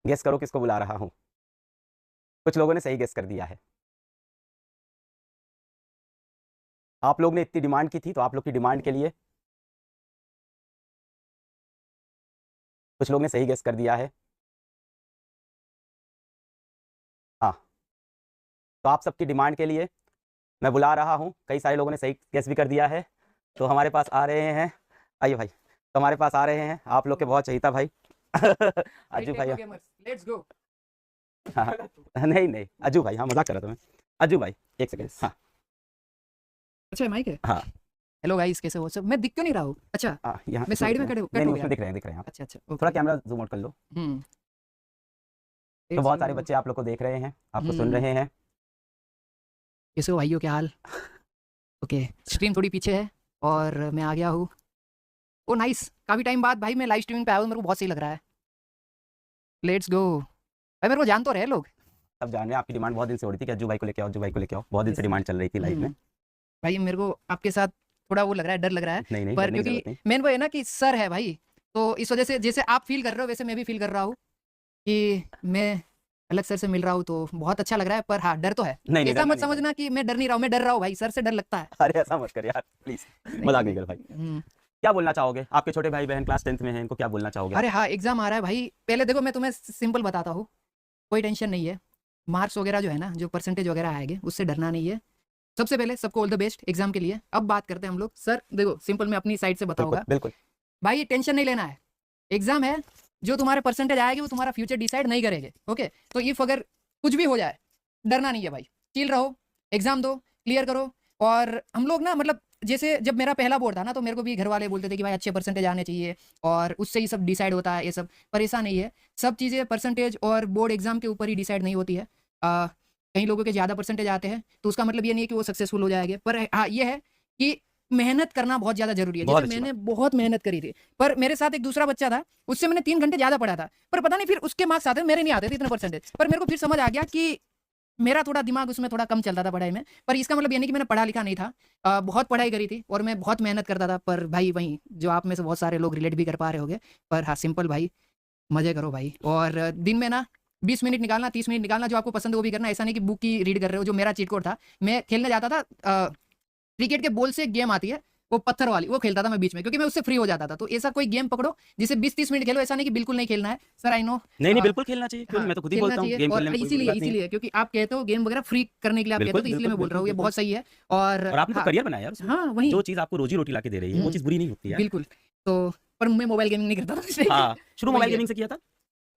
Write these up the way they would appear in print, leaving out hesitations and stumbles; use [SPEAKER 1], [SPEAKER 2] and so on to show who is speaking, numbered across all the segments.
[SPEAKER 1] Guess करो किसको बुला रहा हूँ। कुछ लोगों ने सही गेस कर दिया है। आप लोग ने इतनी डिमांड की थी तो आप लोग की डिमांड के लिए कुछ लोग ने सही गेस कर दिया है। हाँ, तो आप सबकी डिमांड के लिए मैं बुला रहा हूँ। कई सारे लोगों ने सही गेस भी कर दिया है। तो हमारे पास आ रहे हैं, आइए भाई, तो हमारे पास आ रहे हैं आप लोग के बहुत चहीता भाई अज्जू भाई।
[SPEAKER 2] Let's go.
[SPEAKER 1] हाँ, नहीं नहीं अज्जू भाई, हाँ मजाक कर रहा था मैं। अज्जू भाई एक सेकंड। हाँ
[SPEAKER 2] अच्छा माइक है।
[SPEAKER 1] हाँ
[SPEAKER 2] हेलो गाइस, कैसे हो सब? मैं दिख क्यों नहीं रहा हूँ? अच्छा,
[SPEAKER 1] हाँ, यहाँ
[SPEAKER 2] मैं साइड में
[SPEAKER 1] नहीं
[SPEAKER 2] कट
[SPEAKER 1] नहीं
[SPEAKER 2] हो
[SPEAKER 1] उसमें
[SPEAKER 2] गया।
[SPEAKER 1] दिख रहे हैं आप।
[SPEAKER 2] अच्छा अच्छा,
[SPEAKER 1] थोड़ा कैमरा जूम आउट कर लो।
[SPEAKER 2] हम्म।
[SPEAKER 1] तो बहुत सारे बच्चे आप लोग को देख रहे हैं, आपको सुन रहे हैं।
[SPEAKER 2] कैसे हो भाइयों, क्या हाल? ओके, स्ट्रीम थोड़ी पीछे है और मैं आ गया हूँ। ओ नाइस, काफ़ी टाइम बाद भाई मैं लाइव स्ट्रीमिंग पे आया हूँ, मेरे को बहुत सही लग रहा है। लेट्स गो भाई, मेरे को जान तो रहे लोग।
[SPEAKER 1] सब जान रहे हैं, आपकी डिमांड बहुत दिन से हो रही थी कि अज्जू भाई को लेके आओ, अज्जू भाई को लेके आओ, बहुत दिन से डिमांड चल रही थी लाइव में।
[SPEAKER 2] भाई मेरे को आपके साथ थोड़ा वो लग रहा है, डर लग रहा है।
[SPEAKER 1] नहीं नहीं,
[SPEAKER 2] पर
[SPEAKER 1] डरने की
[SPEAKER 2] क्योंकि
[SPEAKER 1] जरूरत नहीं।
[SPEAKER 2] मेन वो है ना कि सर है भाई, तो इस वजह से जैसे आप फील कर रहे हो वैसे मैं भी फील कर रहा हूँ कि मैं अलग सर से मिल रहा हूँ, तो बहुत अच्छा लग रहा है। पर हाँ, डर तो है।
[SPEAKER 1] नहीं नहीं,
[SPEAKER 2] ऐसा
[SPEAKER 1] डरना
[SPEAKER 2] मत
[SPEAKER 1] नहीं
[SPEAKER 2] समझना कि मैं डर नहीं रहा हूँ, मैं डर रहा हूँ भाई, सर से डर लगता है।
[SPEAKER 1] अरे ऐसा मत कर यार प्लीज, मजाक नहीं कर भाई। क्या बोलना चाहोगे? आपके छोटे भाई बहन क्लास 10th में हैं, इनको क्या बोलना चाहोगे?
[SPEAKER 2] अरे हाँ, एग्जाम आ रहा है भाई। पहले देखो मैं तुम्हें सिंपल बताता हूँ, कोई टेंशन नहीं है। मार्क्स वगैरह जो है ना, जो परसेंटेज वगैरह आएंगे उससे डरना नहीं है। सबसे पहले सबको ऑल द बेस्ट एग्जाम के लिए। अब बात करते हैं हम लोग। सर देखो, सिंपल मैं अपनी साइड से बताऊंगा
[SPEAKER 1] बिल्कुल
[SPEAKER 2] भाई, टेंशन नहीं लेना है। एग्जाम है, जो तुम्हारे परसेंटेज आएगी वो तुम्हारा फ्यूचर डिसाइड नहीं करेंगे। ओके, तो इफ अगर कुछ भी हो जाए, डरना नहीं है भाई, चिल रहो, एग्जाम दो, क्लियर करो। और हम लोग ना, मतलब जैसे जब मेरा पहला बोर्ड था ना, तो मेरे को भी घर वाले बोलते थे कि भाई अच्छे परसेंटेज आने चाहिए और उससे ही सब डिसाइड होता है ये सब। पर ऐसा नहीं है, सब चीज़ें परसेंटेज और बोर्ड एग्जाम के ऊपर ही डिसाइड नहीं होती है। कई लोगों के ज़्यादा परसेंटेज आते हैं तो उसका मतलब ये नहीं है कि वो सक्सेसफुल हो जाएंगे। पर हाँ, ये है कि मेहनत करना बहुत ज़्यादा जरूरी है। जैसे मैंने बहुत मेहनत करी थी, पर मेरे साथ एक दूसरा बच्चा था, उससे मैंने 3 घंटे ज़्यादा पढ़ा था, पर पता नहीं फिर उसके मार्क्स आते मेरे नहीं आते थे इतने परसेंटेज। पर मेरे को फिर समझ आ गया कि मेरा थोड़ा दिमाग उसमें थोड़ा कम चलता था पढ़ाई में। पर इसका मतलब ये नहीं कि मैंने पढ़ा लिखा नहीं था। बहुत पढ़ाई करी थी और मैं बहुत मेहनत करता था। पर भाई वहीं जो आप में से बहुत सारे लोग रिलेट भी कर पा रहे होंगे। पर हाँ, सिंपल भाई, मजे करो भाई। और दिन में ना 20 मिनट निकालना, 30 मिनट निकालना, जो आपको पसंद है वो भी करना। ऐसा नहीं कि बुक की रीड कर रहे हो। जो मेरा चीट कोड था, मैं खेलने जाता था, क्रिकेट के बॉल से एक गेम आती है वो पत्थर वाली, वो खेलता था मैं बीच में, क्योंकि मैं उससे फ्री हो जाता था। तो ऐसा कोई गेम पकड़ो जिसे 20-30 मिनट खेलो। ऐसा नहीं कि बिल्कुल नहीं खेलना है। सर आई नो,
[SPEAKER 1] नहीं बिल्कुल खेलना चाहिए, क्यों नहीं, मैं तो खुद ही बोलता हूँ गेम खेलने में कोई बुरी बात नहीं है।
[SPEAKER 2] इसीलिए क्योंकि आप कहते हो गेम वगैरह फ्री करने के लिए आप कहते हो, तो इसलिए मैं बोल रहा हूँ ये बहुत सही है। और
[SPEAKER 1] आपने तो करियर बनाया यार उसमें।
[SPEAKER 2] हाँ वही,
[SPEAKER 1] जो चीज आपको रोजी रोटी ला के दे रही है वो चीज बुरी नहीं होती है।
[SPEAKER 2] बिल्कुल। तो पर मैं मोबाइल गेमिंग नहीं करता था।
[SPEAKER 1] हाँ, शुरू मोबाइल गेमिंग से किया था।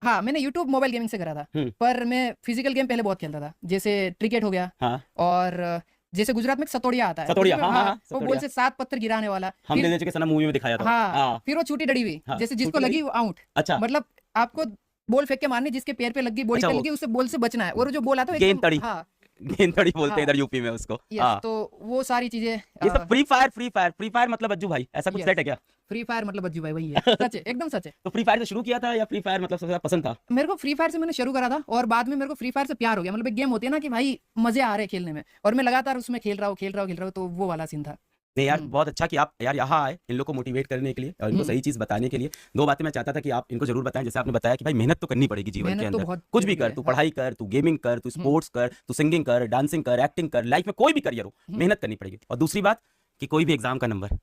[SPEAKER 2] हाँ, मैंने यूट्यूब मोबाइल गेमिंग से करा था। पर मैं फिजिकल गेम पहले बहुत खेलता था, जैसे क्रिकेट हो गया।
[SPEAKER 1] हाँ।
[SPEAKER 2] और जैसे गुजरात में सतोड़िया आता है,
[SPEAKER 1] सतोड़िया, हाँ,
[SPEAKER 2] वो बॉल से 7 पत्थर गिराने वाला।
[SPEAKER 1] हमने जैसे सनम मूवी में दिखाया था।
[SPEAKER 2] हाँ, फिर वो छूटी डड़ी हुई, जैसे जिसको लगी वो आउट।
[SPEAKER 1] अच्छा,
[SPEAKER 2] मतलब आपको बॉल फेंक के मारनी, जिसके पैर पे लगी, बॉडी पे लगी, उससे बॉल से बचना है। और जो बॉल आता है
[SPEAKER 1] गेंद तड़ी,
[SPEAKER 2] हाँ
[SPEAKER 1] गेंद तड़ी बोलते हैं इधर यूपी में उसको।
[SPEAKER 2] तो वो सारी चीजें,
[SPEAKER 1] ये सब फ्री फायर मतलब अज्जू भाई ऐसा कुछ सेट है क्या?
[SPEAKER 2] फ्री फायर मतलब अज्जू भाई वही है। सच है, एकदम सच है।
[SPEAKER 1] तो फ्री फायर से शुरू किया था या फ्री फायर मतलब सबसे ज्यादा पसंद था?
[SPEAKER 2] मेरे को फ्री फायर से मैंने शुरू करा था और बाद में मेरे को फ्री फायर से प्यार हो गया। मतलब एक गेम होती है ना कि भाई मजे आ रहे हैं खेलने में, और मैं लगातार उसमें खेल रहा हूँ, तो वो वाला सीन था।
[SPEAKER 1] नहीं यार, बहुत अच्छा कि आप यार यहाँ आए इन लोग को मोटिवेट करने के लिए और इनको सही चीज बताने के लिए। 2 बातें मैं चाहता था कि आप इनको जरूर बताएं। जैसे आपने बताया कि भाई मेहनत तो करनी पड़ेगी जीवन के अंदर, कुछ भी कर, तू पढ़ाई कर, तू गेमिंग कर, तू स्पोर्ट्स कर, तू सिंगिंग कर, डांसिंग कर, एक्टिंग कर, लाइफ में कोई भी करियर हो, मेहनत करनी पड़ेगी। और दूसरी बात कि कोई भी एग्जाम का नंबर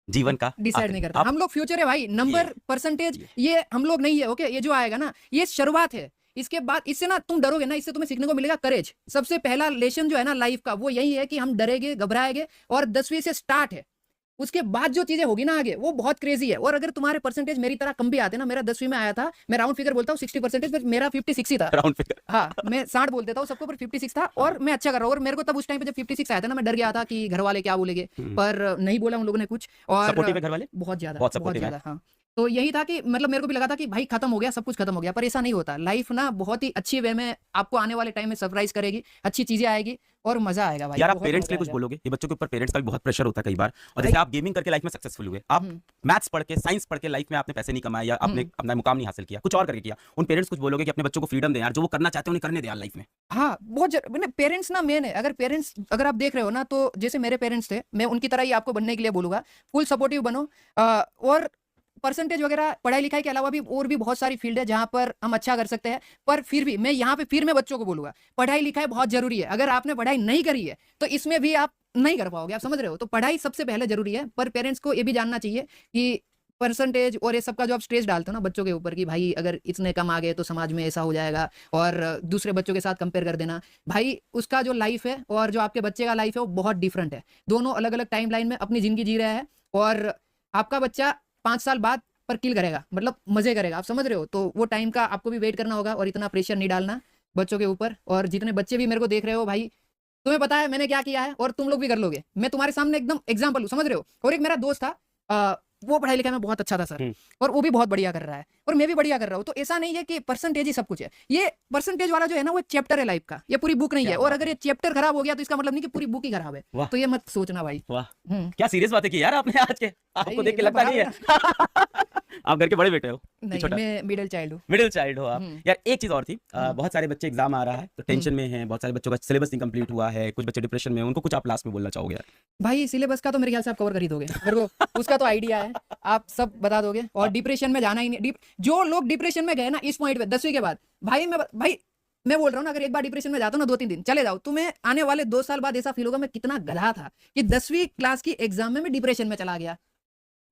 [SPEAKER 1] जीवन का
[SPEAKER 2] डिसाइड नहीं करता। हम लोग फ्यूचर है भाई, नंबर परसेंटेज ये हम लोग नहीं है। ओके, ये जो आएगा ना ये शुरुआत है। इसके बाद इससे ना तुम डरोगे ना, इससे तुम्हें सीखने को मिलेगा करेज। सबसे पहला लेसन जो है ना लाइफ का, वो यही है कि हम डरेंगे, घबराएंगे, और 10वीं से स्टार्ट है। उसके बाद जो चीजें होगी ना आगे, वो बहुत क्रेजी है। और अगर तुम्हारे परसेंटेज मेरी तरह कम भी आते ना, मेरा 10वीं में आया था, मैं राउंड फिगर बोलता हूँ 60%, मेरा 56 ही था
[SPEAKER 1] राउंड फिगर।
[SPEAKER 2] हाँ, मैं 60 बोल देता हूँ सबको, पर 56 था और मैं अच्छा कर रहा हूँ। और मेरे को तब उस टाइम पे जब 56 आया था ना, मैं डर गया था कि घर वाले क्या बोलेंगे, पर नहीं बोला उन लोगों ने कुछ। और
[SPEAKER 1] सपोर्टिव है घर वाले,
[SPEAKER 2] बहुत ज्यादा हाँ। तो यही था कि मतलब मेरे को भी लगा था कि भाई खत्म हो गया, सब कुछ खत्म हो गया। पर ऐसा नहीं होता। लाइफ ना बहुत ही अच्छी वे में आपको आने वाले टाइम में सरप्राइज करेगी, अच्छी चीजें आएगी और मजा आएगा भाई।
[SPEAKER 1] यार आप पेरेंट्स के लिए कुछ बोलोगे? ये बच्चों के ऊपर पेरेंट्स का भी बहुत प्रेशर होता है कई बार। और जैसे आप गेमिंग करके लाइफ में सक्सेसफुल हुए, आप मैथ्स पढ़ के, साइंस पढ़ के लाइफ में आपने पैसे नहीं कमाए या आपने अपना मुकाम नहीं हासिल किया, कुछ और करके किया, उन पेरेंट्स कुछ बोलोगे कि अपने बच्चों को फ्रीडम दें यार, जो वो करना चाहते हैं उन्हें करने दें यार लाइफ में?
[SPEAKER 2] हाँ, बहुत पेरेंट्स ना मेन है। अगर पेरेंट्स, अगर आप देख रहे हो ना, तो जैसे मेरे पेरेंट्स थे, मैं उनकी तरह ही आपको बनने के लिए बोलूंगा। फुल सपोर्टिव बनो। और परसेंटेज वगैरह पढ़ाई लिखाई के अलावा भी और भी बहुत सारी फील्ड है जहां पर हम अच्छा कर सकते हैं, पर फिर भी मैं यहाँ पे फिर मैं बच्चों को बोलूंगा पढ़ाई लिखाई बहुत जरूरी है। अगर आपने पढ़ाई नहीं करी है तो इसमें भी आप नहीं कर पाओगे, आप समझ रहे हो। तो पढ़ाई सबसे पहले जरूरी है, पर पेरेंट्स को ये भी जानना चाहिए कि परसेंटेज और ये सब का जो आप स्ट्रेस डालते हो ना बच्चों के ऊपर कि भाई अगर इतने कम आ गए तो समाज में ऐसा हो जाएगा, और दूसरे बच्चों के साथ कंपेयर कर देना, भाई उसका जो लाइफ है और जो आपके बच्चे का लाइफ है वो बहुत डिफरेंट है। दोनों अलग अलग टाइम लाइन में अपनी जिंदगी जी रहा है, और आपका बच्चा 5 साल बाद पर किल करेगा, मतलब मजे करेगा, आप समझ रहे हो। तो वो टाइम का आपको भी वेट करना होगा और इतना प्रेशर नहीं डालना बच्चों के ऊपर। और जितने बच्चे भी मेरे को देख रहे हो भाई, तुम्हें पता है मैंने क्या किया है और तुम लोग भी कर लोगे। मैं तुम्हारे सामने एकदम एग्जाम्पल हूँ, समझ रहे हो। और एक मेरा दोस्त था, वो पढ़ाई लिखाई में बहुत अच्छा था सर, और वो भी बहुत बढ़िया कर रहा है और मैं भी बढ़िया कर रहा हूँ। तो ऐसा नहीं है कि परसेंटेज ही सब कुछ है। ये परसेंटेज वाला जो है ना वो चैप्टर है लाइफ का, ये पूरी बुक नहीं है। और अगर ये चैप्टर खराब हो गया तो इसका मतलब नहीं कि पूरी बुक ही खराब है। तो ये मत सोचना भाई।
[SPEAKER 1] वाह, क्या सीरियस बातें की यार आपने आज के, आपको देख के लगता नहीं है आप घर के बड़े बेटे हो?
[SPEAKER 2] नहीं, मैं मिडिल चाइल्ड हूँ।
[SPEAKER 1] मिडिल चाइल्ड हो आप। यार एक चीज और थी, बहुत सारे बच्चे एग्जाम आ रहा है तो टेंशन में हैं, बहुत सारे बच्चों का सिलेबस इनकम्प्लीट हुआ है, कुछ बच्चे डिप्रेशन में, उनको कुछ आप लास्ट में बोलना चाहोगे? यार
[SPEAKER 2] भाई सिलेबस का तो मेरे ख्याल से आप कवर कर ही दोगे, मेरे को उसका तो आइडिया है, आप सब बता दोगे। और डिप्रेशन में जाना ही नहीं। जो लोग डिप्रेशन में गए ना इस पॉइंट पे 10वीं के बाद, भाई मैं बोल रहा हूँ ना, अगर एक बार डिप्रेशन में जाता हूँ ना 2-3 दिन चले जाओ, तुम्हें आने वाले 2 साल बाद ऐसा फील होगा मैं कितना गधा था कि 10वीं क्लास की एग्जाम में मैं डिप्रेशन में चला गया।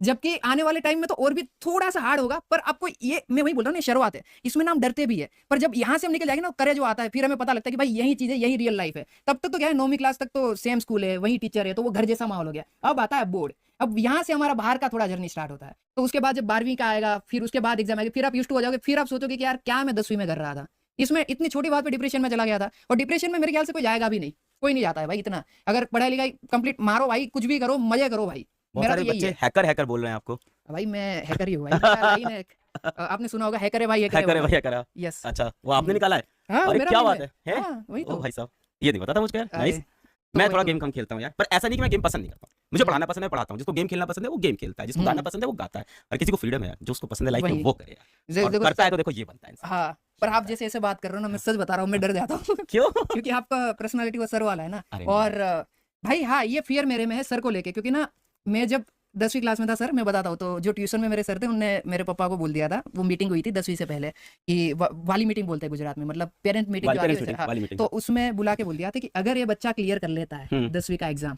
[SPEAKER 2] जबकि आने वाले टाइम में तो और भी थोड़ा सा हार्ड होगा, पर आपको ये मैं वही बोल रहा हूँ ना, शुरुआत है, इसमें ना हम डरते भी है, पर जब यहाँ से हम निकल जाएंगे ना करेज जो आता है, फिर हमें पता लगता है कि भाई यही चीज है, यही रियल लाइफ है। तब तक तो क्या है, 9वीं क्लास तक तो सेम स्कूल है, वही टीचर है, तो वो घर जैसा माहौल हो गया। अब आता है बोर्ड, अब यहाँ से हमारा बाहर का थोड़ा जर्नी स्टार्ट होता है। तो उसके बाद जब 12वीं का आएगा, फिर उसके बाद एग्जाम आएगा, फिर आप यूज्ड टू हो जाओगे, फिर आप सोचोगे कि यार क्या मैं 10वीं में कर रहा था, इसमें इतनी छोटी बात पे डिप्रेशन में चला गया था। और डिप्रेशन में मेरे ख्याल से कोई जाएगा भी नहीं, कोई नहीं जाता है भाई इतना। अगर पढ़ाई लिखाई कंप्लीट मारो भाई, कुछ भी करो, मजे करो भाई।
[SPEAKER 1] बहुत सारे बच्चे हैकर बोल रहे हैं आपको।
[SPEAKER 2] भाई मैं हैकर ही हूँ भाई। आपने सुना होगा हैकर है भाई, हैकर है भाई, हैकर है। यस,
[SPEAKER 1] अच्छा वो आपने निकाला है? अरे क्या बात है, वही तो भाई साहब, ये नहीं पता था मुझे। नाइस। मैं थोड़ा गेम कम खेलता हूँ यार, पर ऐसा नहीं कि मैं गेम पसंद नहीं करता हूँ, मुझे पढ़ाना पसंद है, पढ़ाता हूँ। जिसको गेम खेलना पसंद है वो गेम खेलता है, जिसको गाना पसंद है वो गाता है, और किसी को फ्रीडम है, जो उसको पसंद है लाइफ में वो करे, और करता है तो देखो ये बनता है।
[SPEAKER 2] हाँ, पर आप जैसे ऐसे बात कर रहे हो ना, मैं सच बता रहा हूँ मैं डर जाता हूँ। क्यों? क्योंकि आपका पर्सनालिटी वो सर वाला है ना। और भाई हाँ, ये फियर मेरे में है सर को लेके, क्योंकि ना मैं जब 10वीं क्लास में था सर, मैं बताता हूँ, तो जो ट्यूशन में मेरे सर थे उनने मेरे पापा को बोल दिया था, वो मीटिंग हुई थी 10वीं से पहले, कि वाली मीटिंग बोलते हैं गुजरात में, मतलब पेरेंट मीटिंग। तो उसमें बुला के बोल दिया था कि अगर ये बच्चा क्लियर कर लेता है 10वीं का एग्जाम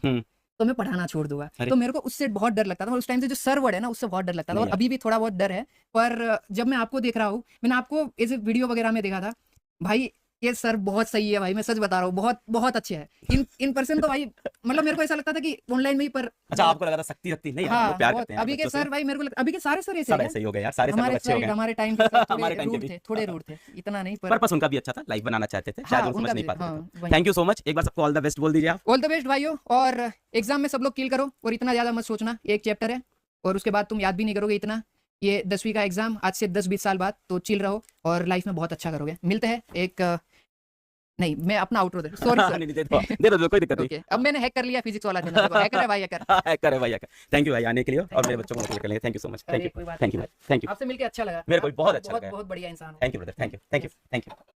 [SPEAKER 2] तो मैं पढ़ाना छोड़ दूंगा। तो मेरे को उससे बहुत डर लगता था, और उस टाइम से जो सर वर्ड है ना उससे बहुत डर लगता था, और अभी भी थोड़ा बहुत डर है। पर जब मैं आपको देख रहा हूँ, मैंने आपको ऐसे वीडियो वगैरह में देखा था, भाई ये सर बहुत सही है भाई, मैं सच बता रहा हूँ, बहुत बहुत अच्छे हैं। इन पर्सन तो भाई मतलब मेरे को ऐसा लगता था कि ऑनलाइन में ही, पर
[SPEAKER 1] अच्छा आपको लगा था सख्ती नहीं, हाँ, प्यार करते हैं
[SPEAKER 2] अभी के सर भाई, मेरे को अभी के सारे सर
[SPEAKER 1] ऐसे ही हो गए यार, सारे सब अच्छे हो गए।
[SPEAKER 2] हमारे टाइम पे थोड़े रूड थे, इतना नहीं, पर
[SPEAKER 1] पर्पस उनका भी अच्छा था, लाइफ बनाना चाहते थे, शायद वो समझ नहीं पाते। थैंक यू सो मच, एक बार सबको ऑल द बेस्ट बोल दीजिए आप।
[SPEAKER 2] ऑल द बेस्ट भाइयों, और एग्जाम में सब लोग किल करो, और इतना ज्यादा मत सोचना, एक चैप्टर है और उसके बाद तुम याद भी नहीं करोगे इतना। ये 10वीं का एग्जाम आज से 10-20 साल बाद, तो चिल रहो और लाइफ में बहुत अच्छा करोगे। मिलते हैं एक नहीं, मैं अपना आउटरो दे, सॉरी दे दो, कोई दिक्कत नहीं। अब मैंने हैक कर लिया फिजिक्स वाला, हैकर है भाई, हैकर है भाई, हैकर। थैंक यू भाई आने के लिए, और मेरे बच्चों को मोटिवेट करने के लिए thank you so much. Thank you, thank you, thank you. आपसे मिलकर अच्छा लगा,
[SPEAKER 1] मेरे को बहुत अच्छा लगा,
[SPEAKER 2] बहुत बढ़िया इंसान।
[SPEAKER 1] Thank you brother, thank you, thank you, thank you.